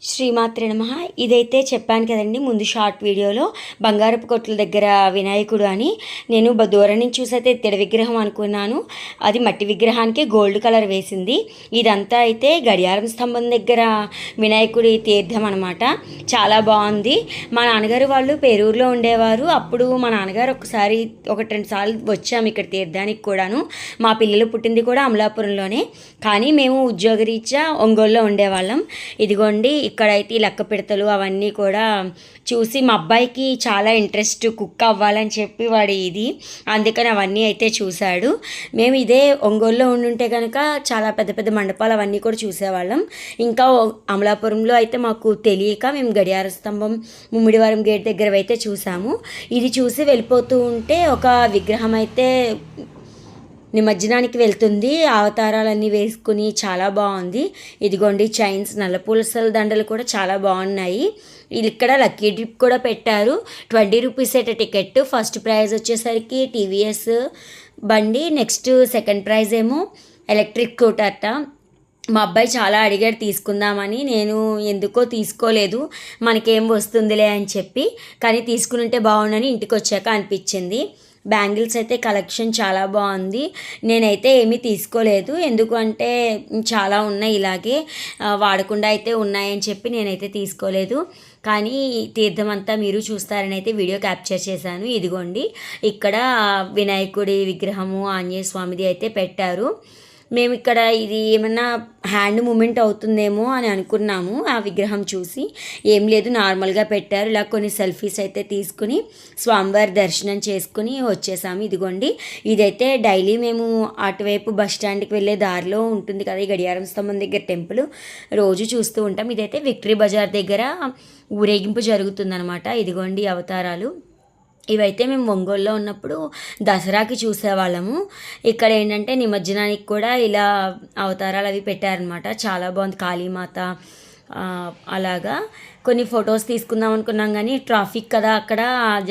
శ్రీమాత్రే నమః. ఇదైతే చెప్పాను కదండి ముందు షార్ట్ వీడియోలో బంగారపు కొట్ల దగ్గర వినాయకుడు అని. నేను దూరం నుంచి చూసైతే ఇత్తడి విగ్రహం అనుకున్నాను. అది మట్టి విగ్రహానికి గోల్డ్ కలర్ వేసింది. ఇదంతా అయితే గడియారం స్తంభం దగ్గర వినాయకుడి తీర్థం అనమాట. చాలా బాగుంది. మా నాన్నగారు వాళ్ళు పేరూరులో ఉండేవారు. అప్పుడు మా నాన్నగారు ఒకసారి 1-2 సార్లు వచ్చాము ఇక్కడ తీర్థానికి కూడాను. మా పిల్లలు పుట్టింది కూడా అమలాపురంలోనే, కానీ మేము ఉద్యోగరీత్యా ఒంగోలులో ఉండేవాళ్ళం. ఇదిగోండి ఇక్కడైతే లెక్క పిడతలు అవన్నీ కూడా చూసి మా అబ్బాయికి చాలా ఇంట్రెస్ట్ కుక్ అవ్వాలని చెప్పి ఇది అందుకని అవన్నీ అయితే చూశాడు. మేము ఇదే ఒంగోలులో ఉండుంటే కనుక చాలా పెద్ద పెద్ద మండపాలు అవన్నీ కూడా చూసేవాళ్ళం. ఇంకా అమలాపురంలో అయితే మాకు తెలియక మేము గడియార స్తంభం ముమ్మిడివారం గేట్ దగ్గర అయితే చూసాము. ఇది చూసి వెళ్ళిపోతూ ఉంటే ఒక విగ్రహం అయితే నిమజ్జనానికి వెళ్తుంది. అవతారాలన్నీ వేసుకుని చాలా బాగుంది. ఇదిగోండి చైన్స్, నల్లపూసల దండలు కూడా చాలా బాగున్నాయి. ఇక్కడ లక్కీ డ్రిప్ కూడా పెట్టారు. 20 రూపీస్ టికెట్. ఫస్ట్ ప్రైజ్ వచ్చేసరికి టీవీఎస్ బండి, నెక్స్ట్ సెకండ్ ప్రైజ్ ఏమో ఎలక్ట్రిక్ స్కూటర్. మా అబ్బాయి చాలా అడిగాడు తీసుకుందామని. నేను ఎందుకో తీసుకోలేదు, మనకేం వస్తుందిలే అని చెప్పి. కానీ తీసుకుని ఉంటే బాగుండని ఇంటికి వచ్చాక అనిపించింది. బ్యాంగిల్స్ అయితే కలెక్షన్ చాలా బాగుంది. నేనైతే ఏమీ తీసుకోలేదు, ఎందుకంటే చాలా ఉన్నాయి ఇలాగే వాడకుండా అయితే ఉన్నాయని చెప్పి నేనైతే తీసుకోలేదు. కానీ తీర్థం అంతా మీరు చూస్తారని అయితే వీడియో క్యాప్చర్ చేశాను. ఇదిగోండి ఇక్కడ వినాయకుడి విగ్రహము ఆంజనేయ స్వామిది అయితే పెట్టారు. మేము ఇక్కడ ఇది ఏమన్నా హ్యాండ్ మూమెంట్ అవుతుందేమో అని అనుకున్నాము. ఆ విగ్రహం చూసి ఏం లేదు, నార్మల్గా పెట్టారు. ఇలా కొన్ని సెల్ఫీస్ అయితే తీసుకుని స్వామివారి దర్శనం చేసుకుని వచ్చేసాము. ఇదిగోండి ఇదైతే డైలీ మేము అటువైపు బస్ స్టాండ్కి వెళ్ళే దారిలో ఉంటుంది కదా ఈ గడియారం స్తంభం దగ్గర టెంపుల్, రోజు చూస్తూ ఉంటాం. ఇదైతే విక్టరీ బజార్ దగ్గర ఊరేగింపు జరుగుతుందనమాట. ఇదిగోండి అవతారాలు ఇవైతే మేము ఒంగోలులో ఉన్నప్పుడు దసరాకి చూసేవాళ్ళము. ఇక్కడ ఏంటంటే నిమజ్జనానికి కూడా ఇలా అవతారాలు అవి పెట్టారనమాట. చాలా బాగుంది. కాళీమాత అలాగా కొన్ని ఫొటోస్ తీసుకుందాం అనుకున్నాం, కానీ ట్రాఫిక్ కదా అక్కడ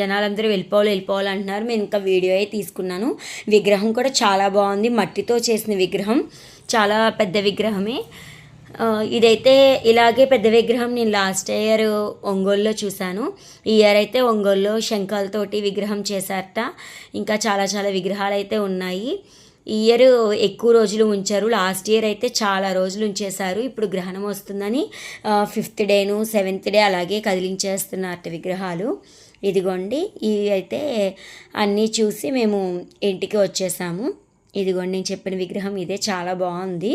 జనాలందరూ వెళ్ళిపోవాలి అంటున్నారు. నేను ఇంకా వీడియో తీసుకున్నాను. విగ్రహం కూడా చాలా బాగుంది. మట్టితో చేసిన విగ్రహం, చాలా పెద్ద విగ్రహమే. ఇదైతే ఇలాగే పెద్ద విగ్రహం నేను లాస్ట్ ఇయర్ ఒంగోలులో చూశాను. ఈ ఇయర్ అయితే ఒంగోలులో శంఖాలతోటి విగ్రహం చేశారట. ఇంకా చాలా చాలా విగ్రహాలు అయితే ఉన్నాయి. ఈ ఇయర్ ఎక్కువ రోజులు ఉంచారు. లాస్ట్ ఇయర్ అయితే చాలా రోజులు ఉంచేశారు. ఇప్పుడు గ్రహణం వస్తుందని 5th డేను 7th డే అలాగే కదిలించేస్తున్నారట విగ్రహాలు. ఇదిగోండి ఇవి అయితే అన్నీ చూసి మేము ఇంటికి వచ్చేసాము. ఇదిగోండి నేను చెప్పిన విగ్రహం ఇదే, చాలా బాగుంది.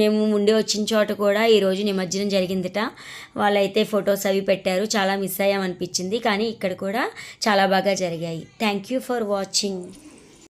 మేము ఉండి వచ్చిన చోట కూడా ఈరోజు నిమజ్జనం జరిగిందట. వాళ్ళైతే ఫొటోస్ అవి పెట్టారు. చాలా మిస్ అయ్యామనిపించింది, కానీ ఇక్కడ కూడా చాలా బాగా జరిగాయి. Thank you for watching.